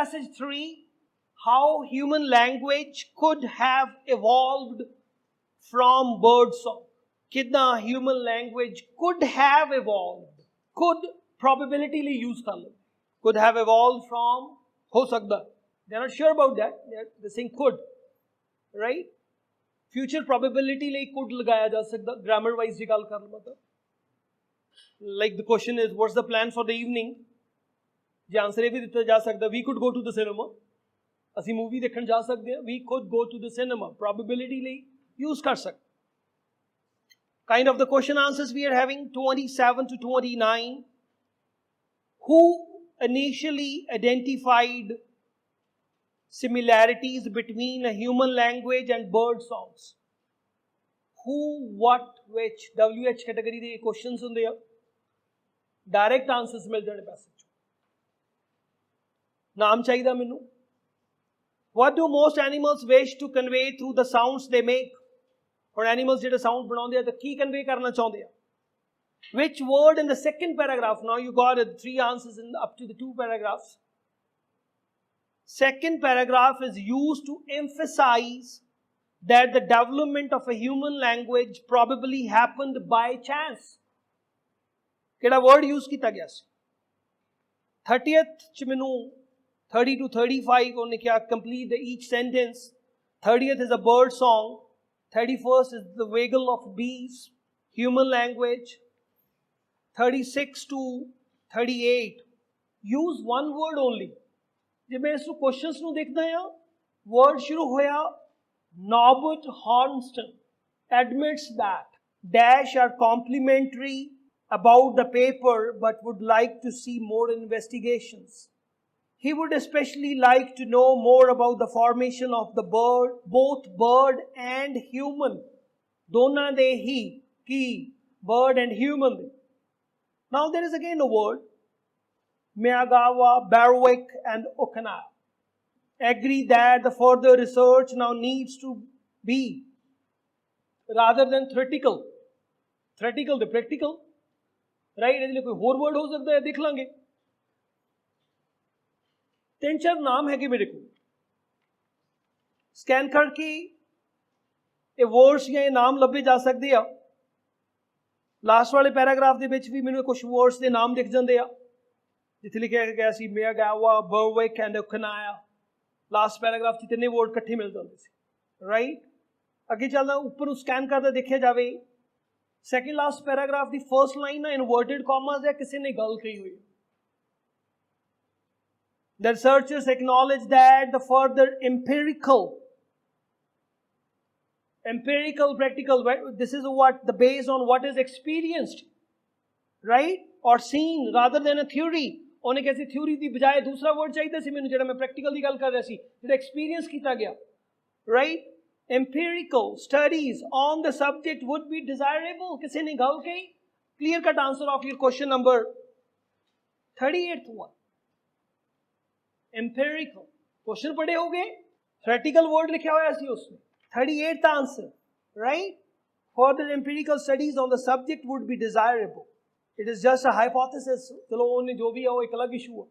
passage 3, how human language could have evolved from birdsong. कितना human language could have evolved. Could probability ਲਈ use ਕਰ ਲਓ. Could have evolved from, ਹੋ ਸਕਦਾ. They're not sure about that. They're saying could. Right? Future probability ਲਈ could ਲਗਾਇਆ ਜਾ ਸਕਦਾ. Grammar wise ਜੇ ਗੱਲ ਕਰ ਲਵਾਂ ਤਾਂ. Like the question is, what's the plan for the evening? ਜੇ ਆਨਸਰ ਇਹ ਵੀ ਦਿੱਤਾ ਜਾ ਸਕਦਾ, we could go to the cinema. ਅਸੀਂ ਮੂਵੀ ਦੇਖਣ ਜਾ ਸਕਦੇ ਹਾਂ. We could go to the cinema. Probability ਲਈ use ਕਰ ਸਕਦੇ. Kind of the question answers we are having 27 to 29. Who initially identified similarities between a human language and bird songs? Who, what, which, WH category ਦੇ questions ਹੁੰਦੇ ਆ. Direct answers ਮਿਲ ਜਾਣੇ passage. ਨਾਮ ਚਾਹੀਦਾ ਮੈਨੂੰ. What do most animals wish to convey through the sounds they make? ਹੁਣ animals ਜਿਹੜੇ sound ਬਣਾਉਂਦੇ ਆ ਤਾਂ ਕੀ convey ਕਰਨਾ ਚਾਹੁੰਦੇ ਆ? Which word in the second paragraph? Now you got 3 answers in up to the 2 paragraphs. Second paragraph is used to emphasize that the development of a human language probably happened by chance. ਕਿਹੜਾ word use ਕੀਤਾ ਗਿਆ ਸੀ? 30th ਚ ਮੈਨੂੰ 30 to 35 ਉਹਨੇ ਕਿਹਾ complete each sentence. 30th is a bird song. 31st is the waggle of bees, human language. 36 to 38 use one word only. ਜੇ ਮੈਂ ਇਸ questions ਨੂੰ ਦੇਖਦਾ ਹਾਂ, word ਸ਼ੁਰੂ ਹੋਇਆ, Norbert Hornston admits that dash are complimentary about the paper but would like to see more investigations. He would especially like to know more about the formation of the bird, both bird and human. Dona de he, ki, bird and human. Now there is again a word, Miyagawa, Barwick and Okinawa. Agree that the further research now needs to be rather than theoretical. Theoretical the practical. Right? ਇਹਦੇ ਲਈ ਕੋਈ ਹੋਰ word ਹੋ ਸਕਦਾ ਹੈ, ਦੇਖ ਲਾਂਗੇ. 3-4 ਨਾਮ ਹੈਗੇ ਮੇਰੇ ਕੋਲ. ਸਕੈਨ ਕਰਕੇ ਇਹ words ਜਾਂ ਇਹ ਨਾਮ ਲੱਭੇ ਜਾ ਸਕਦੇ ਆ. ਲਾਸਟ ਵਾਲੇ ਪੈਰਾਗ੍ਰਾਫ ਦੇ ਵਿੱਚ ਵੀ ਮੈਨੂੰ ਕੁਝ words ਦੇ ਨਾਮ ਦਿਖ ਜਾਂਦੇ ਆ. ਜਿੱਥੇ ਲਿਖਿਆ ਗਿਆ ਸੀ Miyagawa, Berwick and Okinawa. Last paragraph 'ਚ ਤਿੰਨੇ word ਇਕੱਠੇ ਮਿਲ ਜਾਂਦੇ ਸੀ. ਰਾਈਟ? ਅੱਗੇ ਚੱਲਦਾ, ਉੱਪਰ ਨੂੰ ਸਕੈਨ ਕਰਦੇ ਦੇਖਿਆ ਜਾਵੇ, ਸੈਕਿੰਡ ਲਾਸਟ ਪੈਰਾਗ੍ਰਾਫ ਦੀ ਫਰਸਟ ਲਾਈਨ ਨਾ ਇਨਵਰਟਡ ਕਾਮਾਸ ਹੈ, ਕਿਸੇ ਨੇ ਗੱਲ ਕਹੀ ਹੋਈ. The researchers acknowledge that the further empirical, practical, this is what the based on what is experienced, right, or seen rather than a theory. ਉਹਨੇ ਕਿਹਾ ਸੀ theory ਦੀ ਬਜਾਏ ਦੂਸਰਾ word ਚਾਹੀਦਾ ਸੀ ਮੈਨੂੰ, ਜਿਹੜਾ ਮੈਂ practical ਦੀ ਗੱਲ ਕਰ ਰਿਹਾ ਸੀ, ਜਿਹੜਾ experience ਕੀਤਾ ਗਿਆ. Right? Empirical studies on the subject would be desirable. ਕਿਸੇ ਨੇ ਗੱਲ ਕਹੀ? Clear cut answer of your question number 38th one. Empirical. Question पढ़े होगे? Theoretical word लिखा हुआ है उसमें. 38th answer. Right? Further empirical studies on the subject would be desirable. It is just a hypothesis. चलो उन्हें जो भी है वो एक अलग issue है.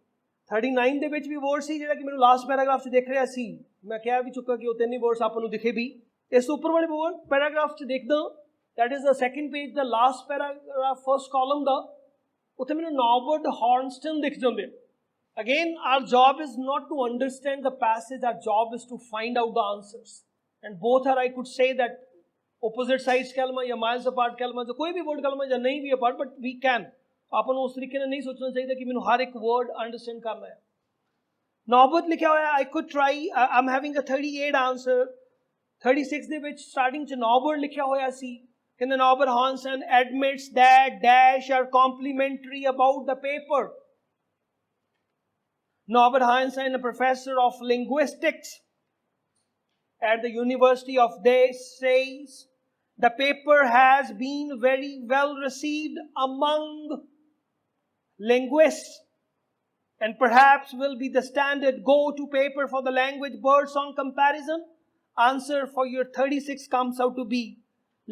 39 ਦੇ ਵਿੱਚ ਵੀ word ਸੀ ਜਿਹੜਾ ਕਿ ਮੈਨੂੰ ਲਾਸਟ ਪੈਰਾਗ੍ਰਾਫ 'ਚ ਦਿਖ ਰਿਹਾ ਸੀ. ਮੈਂ ਕਹਿ ਵੀ ਚੁੱਕਾ ਕਿ ਉਹ ਤਿੰਨ ਹੀ words ਆਪਾਂ ਨੂੰ ਦਿਖੇ ਵੀ. ਇਸ ਤੋਂ ਉੱਪਰ ਵਾਲੇ word ਪੈਰਾਗ੍ਰਾਫ 'ਚ ਦੇਖਦਾ, that is the second page, the last paragraph, first column ਦਾ, ਉੱਥੇ ਮੈਨੂੰ Norbert Hornston ਦਿਖ ਜਾਂਦੇ. Again, our job is not to understand the passage, our job is to find out the answers. And both are, I could say that, opposite sides kalma ya miles apart kalma, जो कोई भी word kalma या नहीं भी apart, but we can. आपन उस तरीके से नहीं सोचना चाहिए कि मैंने हर एक word understand करना है. Norbert लिखा हुआ है, I could try, I'm having a 38 answer. 36 ਦੇ ਵਿੱਚ starting ਚ Norbert लिखा होया सी. And then Norbert Hornston admits that dash are complimentary about the paper. Norbert Hornston, a professor of linguistics at the University of Day, says the paper has been very well received among linguists and perhaps will be the standard go-to paper for the language birdsong comparison. Answer for your 36 comes out to be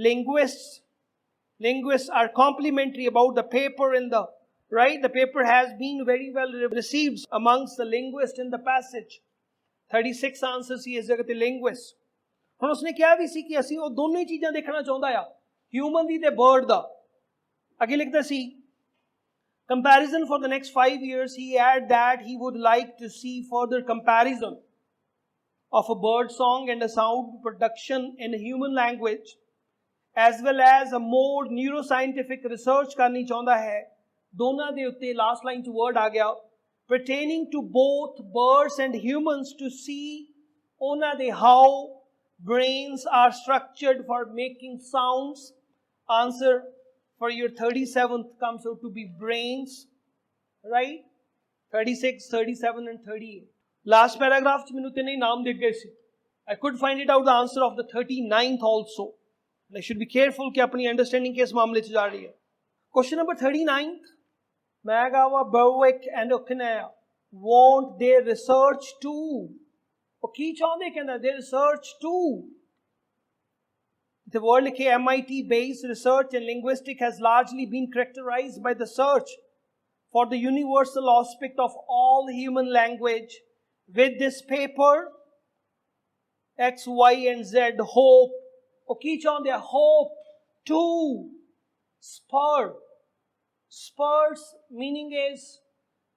linguists. Linguists are complimentary about the paper in the right? The paper has been very well received amongst the linguists in the passage. 36 answers he is the linguist. ਹੁਣ ਉਸਨੇ ਕਿਹਾ ਵੀ ਸੀ ਕਿ ਅਸੀਂ ਉਹ ਦੋਨੋਂ ਹੀ ਚੀਜ਼ਾਂ ਦੇਖਣਾ ਚਾਹੁੰਦਾ ਆ, ਹਿਊਮਨ ਦੀ ਤੇ ਬਰਡ ਦਾ. ਅੱਗੇ ਲਿਖਦਾ ਸੀ, comparison for the next 5 years, he added that he would like to see further comparison of a bird song and a sound production in human language, as well as a more neuroscientific research ਕਰਨੀ ਚਾਹੁੰਦਾ ਹੈ. ਦੋਨਾਂ ਦੇ ਉੱਤੇ last line 'ਚ word ਆ ਗਿਆ, pertaining to both birds and humans, to see ਉਹਨਾਂ ਦੇ how brains are structured for making sounds. Answer for your 37th comes out to be brains, right? 36, 37 and 38. Last paragraph ਚ ਮੈਨੂੰ ਤਿੰਨੇ ਨਾਮ ਦਿੱਖ ਗਏ ਸੀ. I could find it out the answer of the 39th also. And I should be careful ਕਿ ਆਪਣੀ understanding ਕਿਸ ਮਾਮਲੇ ਚ ਜਾ ਰਹੀ ਹੈ. Question number 39th. Magawa, Berwick and O'Connor want their research too. ਉਹ ਕੀ ਚਾਹੁੰਦੇ ਕਹਿੰਦਾ, their research too. The word like MIT-based research in linguistics has largely been characterized by the search for the universal aspect of all human language. With this paper, X, Y and Z hope, ਉਹ ਕੀ ਚਾਹੁੰਦੇ ਆ, hope to spur. Spurs meaning is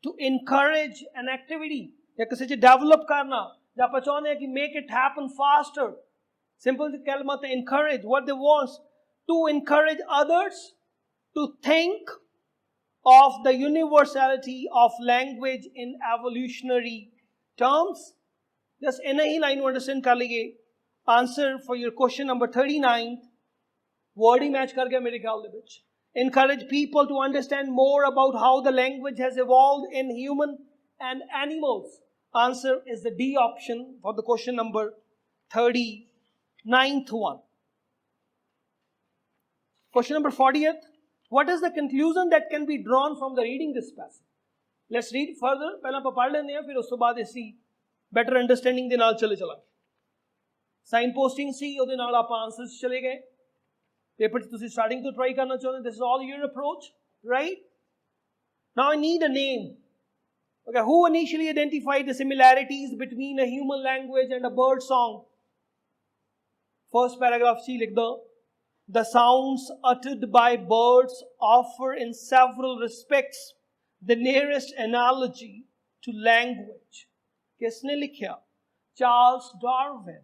to encourage an activity, ਜਾਂ ਕਿਸੇ ਚ develop ਕਰਨਾ, ਜਾਂ ਆਪਾਂ ਚਾਹੁੰਦੇ ਹਾਂ ਕਿ make it happen faster. Simple kalma to encourage. What they want to encourage others to think of the universality of language in evolutionary terms. Just in a line to understand kar liye. Answer for your question number 39. Word hi match kar gaya mere khayal de vich. Encourage people to understand more about how the language has evolved in human and animals. Answer is the D option for the question number 39th one. Question number 40th. What is the conclusion that can be drawn from the reading this passage? Let's read further. पहला ਆਪਾਂ ਪੜ੍ਹ ਲੈਂਦੇ ਹਾਂ, ਫਿਰ ਉਸ ਤੋਂ ਬਾਅਦ ਅਸੀਂ better understanding ਦੇ ਨਾਲ ਚਲੇ ਚਲਾਂਗੇ. Sign posting ਸੀ, ਉਹਦੇ ਨਾਲ ਆਪਾਂ answers ਚਲੇ ਗਏ. Paper ਤੁਸੀਂ starting to try ਕਰਨਾ ਚਾਹੁੰਦੇ, this is all your approach, right? Now I need a name. Okay, who initially identified the similarities between a human language and a bird song? First paragraph see likh do. The sounds uttered by birds offer in several respects the nearest analogy to language. Kisne likhya? Charles Darwin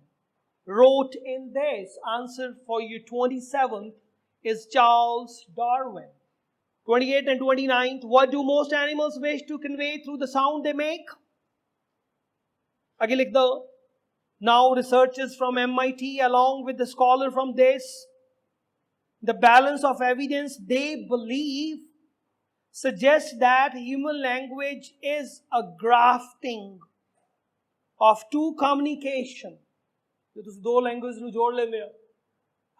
wrote in this. Answer for your 27th is Charles Darwin. 28th and 29th. What do most animals wish to convey through the sound they make? Again, like now researchers from MIT along with the scholar from this, the balance of evidence they believe suggests that human language is a grafting of two communication. ਜੇ ਤੁਸੀਂ ਦੋ language ਨੂੰ ਜੋੜ ਲੈਂਦੇ ਆ,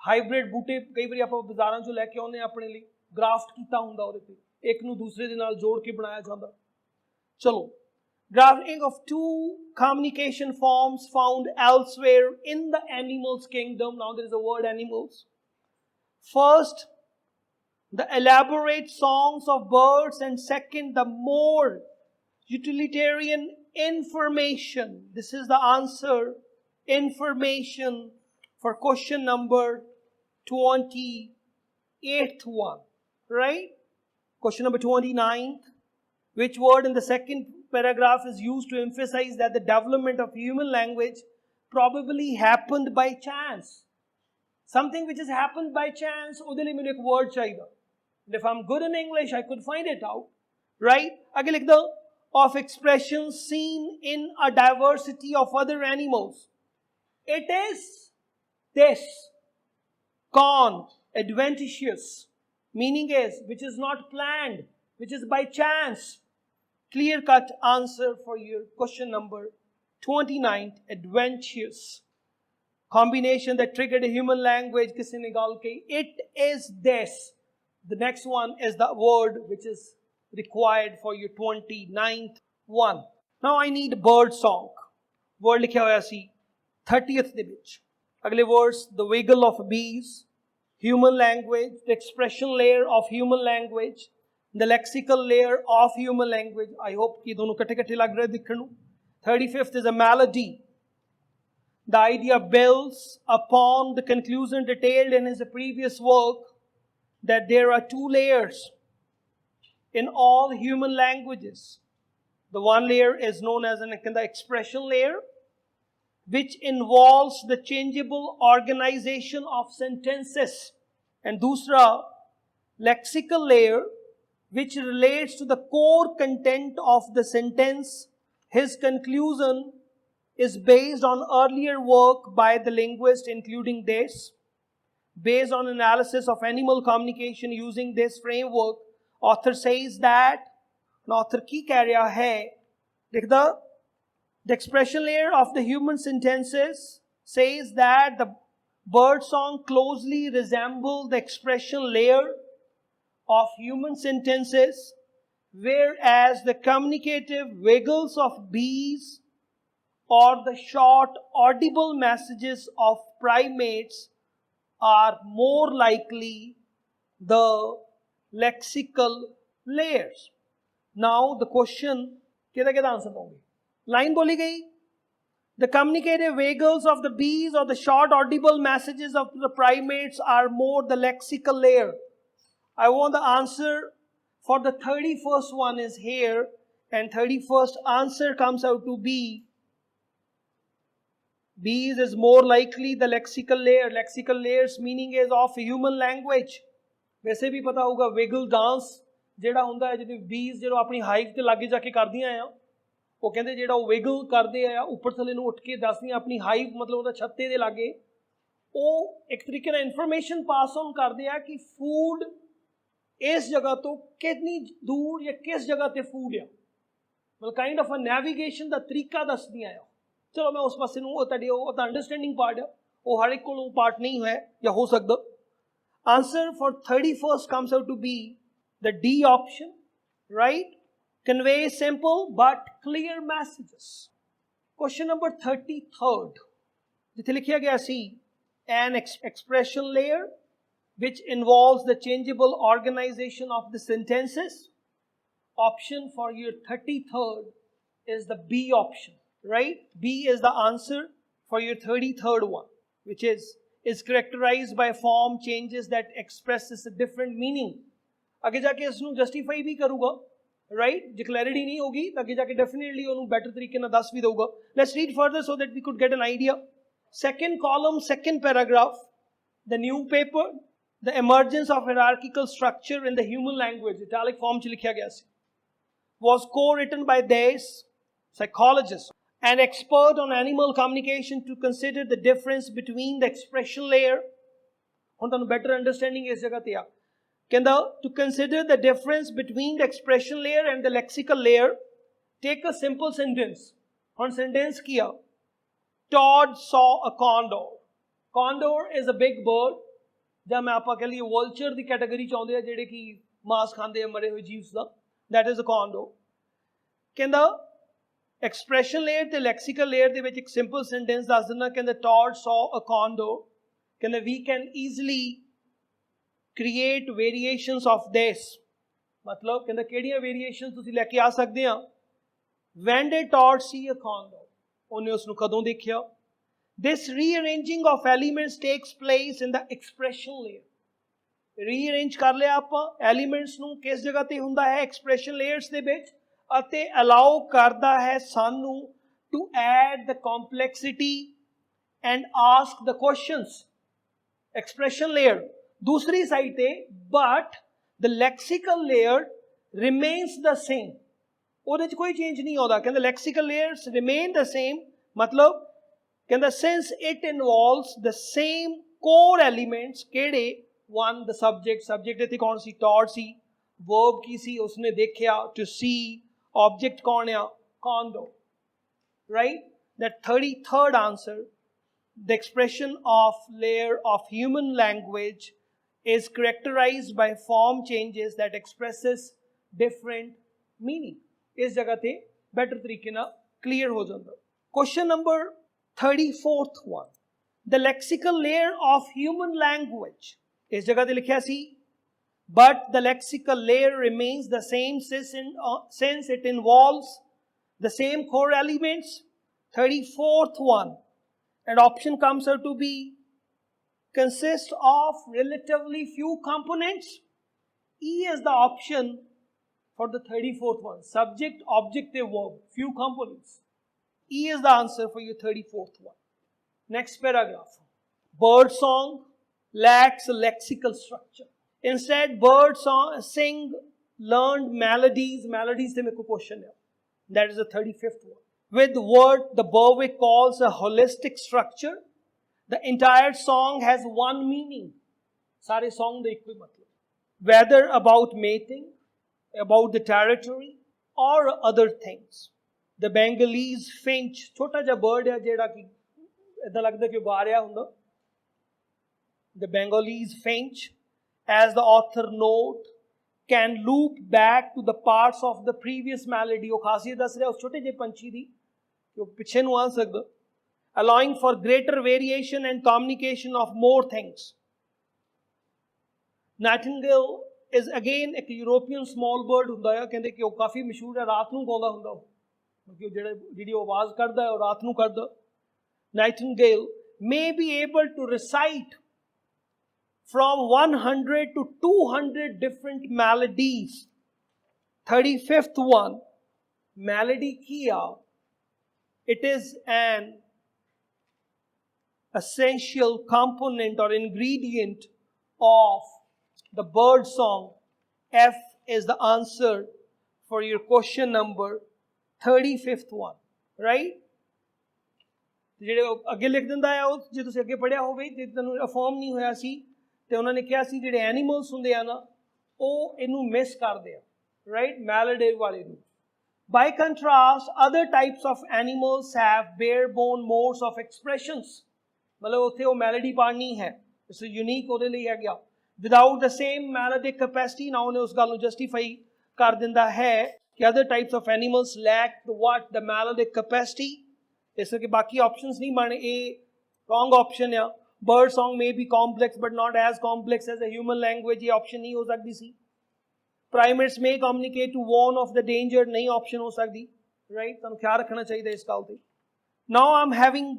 hybrid ਬੂਟੇ ਕਈ ਵਾਰੀ ਆਪਾਂ ਬਾਜ਼ਾਰਾਂ ਚੋਂ ਲੈ ਕੇ ਆਉਂਦੇ ਆ ਆਪਣੇ ਲਈ, ਗ੍ਰਾਫਟ ਕੀਤਾ ਹੁੰਦਾ ਉਹਦੇ ਤੇ, ਇੱਕ ਨੂੰ ਦੂਸਰੇ ਦੇ ਨਾਲ ਜੋੜ ਕੇ ਬਣਾਇਆ ਜਾਂਦਾ. ਚਲੋ, grafting of two communication forms found elsewhere in the animals kingdom. Now there is a word animals. First, the elaborate songs of birds, and second, the more utilitarian information. This is the answer. Information for question number 28th one, right? Question number 29th. Which word in the second paragraph is used to emphasize that the development of human language probably happened by chance? Something which has happened by chance, ਉਹਦੇ ਲਈ ਮੈਨੂੰ ਇੱਕ word ਚਾਹੀਦਾ. And if I'm good in English, I could find it out, right? ਅੱਗੇ ਲਿਖ ਦੋ, of expressions seen in a diversity of other animals. It is this, con, adventitious, meaning is which is not planned, which is by chance. Clear cut answer for your question number 29th, adventitious. Combination that triggered a human language, kisi ne gal ki, it is this. The next one is the word which is required for your 29th one. Now I need bird song. Word likhya hoya si 30th ਦੇ ਵਿੱਚ. ਅਗਲੇ words, the wiggle of bees, human language, the expression layer of human language, the lexical layer of human language. I hope कि दोनों कट्ठे लग रहे दिखण नूं. 35th is a melody. The idea builds upon the conclusion detailed in his previous work that there are two layers in all human languages. The one layer is known as the expression layer, which involves the changeable organization of sentences. And dusra, lexical layer, which relates to the core content of the sentence. His conclusion is based on earlier work by the linguist, including this. Based on analysis of animal communication using this framework, author says that, author की कह रहा है, the expression layer of the human sentences says that the birdsong closely resemble the expression layer of human sentences, whereas the communicative wiggles of bees or the short audible messages of primates are more likely the lexical layers. Now the question, क्या answer दोगे? Line बोली गई, the communicative wiggles of the bees or the short audible messages of the primates are more the lexical layer. I want the answer for the 31st one is here, and 31st answer comes out to be bees is more likely the lexical layer. Lexical layers meaning is of human language. वैसे भी पता होगा wiggle dance ਜਿਹੜਾ ਹੁੰਦਾ ਹੈ ਜਿਹਦੇ bees ਜਿਹੜਾ ਆਪਣੀ ਹਾਈਵ ਤੇ ਲਾਗੇ ਜਾ ਕੇ ਕਰਦੀਆਂ ਆ, ਉਹ ਕਹਿੰਦੇ ਜਿਹੜਾ ਉਹ wiggle ਕਰਦੇ ਆ ਉੱਪਰ ਥੱਲੇ ਨੂੰ ਉੱਠ ਕੇ ਦੱਸਦੀਆਂ ਆਪਣੀ ਹਾਈਵ ਮਤਲਬ ਉਹਦਾ ਛੱਤੇ ਦੇ ਲਾਗੇ, ਉਹ ਇੱਕ ਤਰੀਕੇ ਨਾਲ ਇਨਫੋਰਮੇਸ਼ਨ ਪਾਸ ਔਨ ਕਰਦੇ ਆ ਕਿ ਫੂਡ ਇਸ ਜਗ੍ਹਾ ਤੋਂ ਕਿੰਨੀ ਦੂਰ ਜਾਂ ਕਿਸ ਜਗ੍ਹਾ ਤੇ ਫੂਡ ਆ, ਮਤਲਬ ਕਾਈਂਡ ਆਫ ਅ ਨੈਵੀਗੇਸ਼ਨ ਦਾ ਤਰੀਕਾ ਦੱਸਦੀਆਂ ਆ. ਚਲੋ ਮੈਂ ਉਸ ਪਾਸੇ ਨੂੰ, ਉਹ ਤੁਹਾਡੀ ਉਹ ਤਾਂ ਅੰਡਰਸਟੈਂਡਿੰਗ ਪਾਰਟ ਆ, ਉਹ ਹਰ ਇੱਕ ਕੋਲ ਉਹ ਪਾਰਟ ਨਹੀਂ ਹੈ ਜਾਂ ਹੋ ਸਕਦਾ. Answer for 31st comes out to be the D option, right? Convey simple but clear messages. Question number 33rd, ਜਿੱਥੇ ਲਿਖਿਆ ਗਿਆ ਸੀ an expression layer which involves the changeable organization of the sentences. Option for your 33rd is the B option, right? B is the answer for your 33rd one, which is characterized by form changes that expresses a different meaning. आगे जाके इसनू justify भी करूँगा, right? जो clarity नहीं होगी तो आगे जाके definitely उन्हें better तरीके ना दस भी दूँगा. Let's read further so that we could get an idea. Second column, second paragraph, the new paper, the emergence of hierarchical structure in the human language, italic form च लिखा गया सी, was co-written by this psychologist and expert on animal communication to consider the difference between the expression layer. ਹੁਣ ਤੁਹਾਨੂੰ better understanding ਇਸ ਜਗ੍ਹਾ ਤੇ ਆ. ਕਹਿੰਦਾ to consider the difference between the expression layer and the lexical layer, take a simple sentence. ਹੁਣ sentence ਕੀ ਆ? Todd saw a condor. Condor is a big bird. ਜਾਂ ਮੈਂ ਆਪਾਂ ਕਹ ਲਈਏ ਵੋਲਚਰ ਦੀ ਕੈਟਾਗਰੀ ਚ ਆਉਂਦੇ ਆ ਜਿਹੜੇ ਕਿ ਮਾਸ ਖਾਂਦੇ ਆ ਮਰੇ ਹੋਏ ਜੀਵਸ ਦਾ, that is a condor. ਕਹਿੰਦਾ expression layer ਤੇ lexical layer ਦੇ ਵਿੱਚ ਇੱਕ simple sentence ਦੱਸ ਦਿੰਦਾ. ਕਹਿੰਦਾ Todd saw a condor. ਕਹਿੰਦਾ we can easily create variations of this. ਮਤਲਬ ਕਹਿੰਦਾ ਕਿਹੜੀਆਂ variations ਤੁਸੀਂ ਲੈ ਕੇ ਆ ਸਕਦੇ ਆ. When did Todd see a condor? ਉਹਨੇ ਉਸ ਨੂੰ ਕਦੋਂ ਦੇਖਿਆ? This rearranging of elements takes place in the expression layer. Rearrange ਕਰ ਲਿਆ ਆਪਾਂ elements ਨੂੰ ਕਿਸ ਜਗ੍ਹਾ ਤੇ ਹੁੰਦਾ ਹੈ? expression layers ਦੇ ਵਿੱਚ, ਅਤੇ allow ਕਰਦਾ ਹੈ ਸਾਨੂੰ to add the complexity and ask the questions. Expression layer ਦੂਸਰੀ ਸਾਈਡ ਤੇ, but the lexical layer remains the same. ਉਹਦੇ 'ਚ ਕੋਈ ਚੇਂਜ ਨਹੀਂ ਆਉਂਦਾ. ਕਹਿੰਦੇ lexical layers remain the same. ਮਤਲਬ ਕਹਿੰਦਾ since it involves the same core elements. ਕਿਹੜੇ? One, the subject ਇੱਥੇ ਕੌਣ ਸੀ? Todd ਸੀ. Verb ਕੀ ਸੀ? ਉਸਨੇ ਦੇਖਿਆ, to see. Object ਕੌਣ ਆ? Condor, right? That 33rd answer, the expression of layer of human language is characterized by form changes that expresses different meaning. ਇਸ ਜਗ੍ਹਾ ਤੇ better ਤਰੀਕੇ ਨਾਲ clear ਹੋ ਜਾਂਦਾ. Question number 34th one, the lexical layer of human language. ਇਸ ਜਗ੍ਹਾ ਤੇ ਲਿਖਿਆ ਸੀ but the lexical layer remains the same since it involves the same core elements. 34th one, and option comes out to be consist of relatively few components. E is the option for the 34th one. Subject, objective, verb, few components. E is the answer for your 34th one. Next paragraph. Birdsong lacks a lexical structure. Instead, birdsong sing learned melodies. Melodies se meko question hai. That is the 35th one. With what the Berwick calls a holistic structure. The entire song has one meaning. Sare song da ekko matlab. Whether about mating, about the territory, or other things. The Bengalese finch, chota ja bird hai jehda ki ida lagda ki gaa reha hunda. The Bengalese finch, as the author note, can loop back to the parts of the previous melody. वो खासियत दस रहा है उस छोटे जे पंछी दी कि वो पिछे नु आ सकदा, allowing for greater variation and communication of more things. Nightingale is again एक European small bird ਹੁੰਦਾ है, कहते कि वो काफी मशहूर है, रात नू गाਉਂਦਾ ਹੁੰਦਾ ਉਹ, क्योंकि ਜਿਹੜੀ आवाज करदा है और रात नू करदा. Nightingale may be able to recite from 100 to 200 different melodies. 35th one, melody kiya. It is an essential component or ingredient of the bird song. F is the answer for your question number 35th one. Right? ਜਿਹੜੇ ਅੱਗੇ ਲਿਖ ਦਿੰਦਾ ਹੈ ਉਹ ਜੇ ਤੁਸੀਂ ਅੱਗੇ ਪੜਿਆ ਹੋਵੇ ਤੇ ਤੁਹਾਨੂੰ ਅਫਰਮ ਨਹੀਂ ਹੋਇਆ ਸੀ ਤੇ ਉਹਨਾਂ ਨੇ ਕਿਹਾ ਸੀ ਜਿਹੜੇ ਐਨੀਮਲਸ ਹੁੰਦੇ ਆ ਨਾ ਉਹ ਇਹਨੂੰ ਮਿਸ ਕਰਦੇ ਆ, ਰਾਈਟ, ਮੈਲੋਡੀ ਵਾਲੇ ਨੂੰ. By contrast other types of animals have bare bone modes of expressions. ਮਤਲਬ ਉੱਥੇ ਉਹ ਮੈਲੋਡੀ ਪਾੜਨੀ ਹੈ, ਇਸ ਯੂਨੀਕ ਉਹਦੇ ਲਈ ਹੈ ਗਿਆ. ਵਿਦਾਊਟ ਦ ਸੇਮ ਮੈਲੋਡਿਕ ਕੈਪੈਸਿਟੀ ਨਾ ਉਹਨੇ ਉਸ ਗੱਲ ਨੂੰ ਜਸਟੀਫਾਈ ਕਰ ਦਿੰਦਾ ਹੈ ਕਿ other types of animals lack the melodic capacity. ਇਸ ਕਰਕੇ ਬਾਕੀ ਆਪਸ਼ਨਸ ਨਹੀਂ ਬਣ, ਇਹ ਰੋਂਗ ਆਪਸ਼ਨ ਆ. Bird song may be complex but not as complex as a human language. ये option नहीं हो सकती सी. Primates may communicate to warn of the danger. नहीं option हो सकती, right? तो ख्याल रखना चाहिए इस काल पे. Now I'm having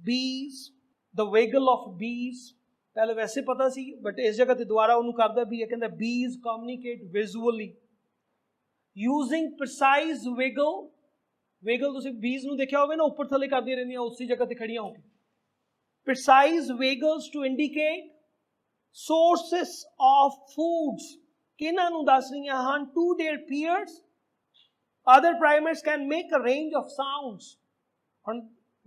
bees, the wiggle of bees. पहले वैसे पता सी, but इस जगह ते दोबारा उन्होंने करदा भी है, कहता bees communicate visually using precise wiggle. Wiggle तुसी bees नू देखा होवे ना ऊपर थले करदी रहंदियां उसी जगह ते खड़ियां होके. Precise wiggles to indicate sources of foods. किन्हां नू दस रहीआं हन to their peers. Other primates can make a range of sounds. हुण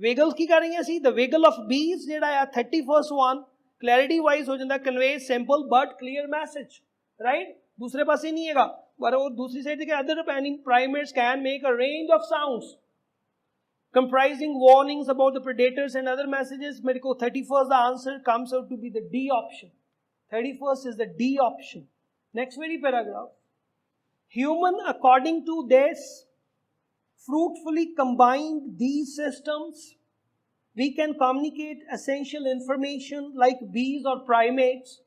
wiggle की कर रही सी? The wiggle of bees जेड़ा है 31st one clarity wise हो जाता, conveys simple but clear message, right? दूसरे पासे नहीं हैगा, पर वो दूसरी साइड के other primates can make a range of sounds comprising warnings about the predators and other messages. मेरे को 31st the answer comes out to be the D option. 31st is the D option. Next very paragraph. Human, according to this, fruitfully combined these systems. We can communicate essential information like bees or primates,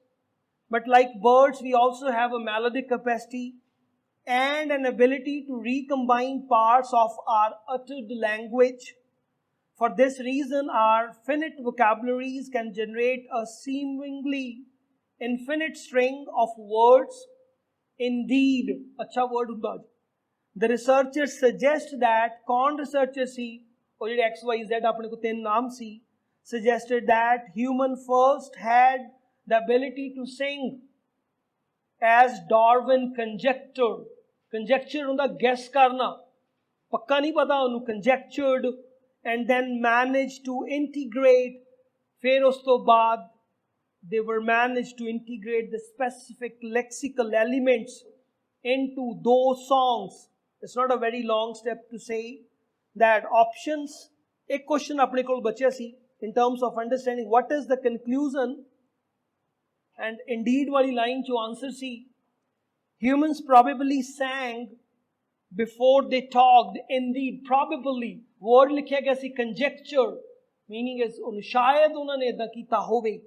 but like birds, we also have a melodic capacity and an ability to recombine parts of our uttered language. For this reason, our finite vocabularies can generate a seemingly infinite string of words. Indeed, अच्छा word ਹੁੰਦਾ. The researchers suggest that, कौन researcher सी? और ਜਿਹੜੇ XYZ अपने को तीन नाम सी, suggested that human first had the ability to sing, as Darwin conjectured. Conjecture ਹੁੰਦਾ guess करना, पक्का नहीं पता उन्होंने, conjectured, and then managed to integrate. फिर उस तो बाद they were managed to integrate the specific lexical elements into those songs. It's not a very long step to say that options. एक question अपने को बचा सी in terms of understanding what is the conclusion, and indeed वाली line जो answer C, humans probably sang before they talked. Indeed, probably word लिखा गया सी conjecture, meaning is शायद उन्होंने ऐसा कीता होवे.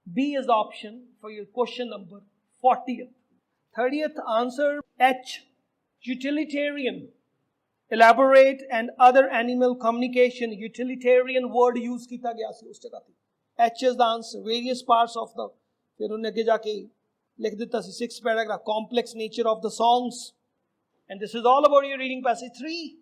B is the option for your question number 40th. 30th answer H, utilitarian. Elaborate and other animal communication. Utilitarian word use किया गया सी उस जगह पे. H is the answer. Various parts of the, फिर उन्हें आगे जाके लिख देता सी 6th paragraph, complex nature of the songs. And this is all about your reading passage 3.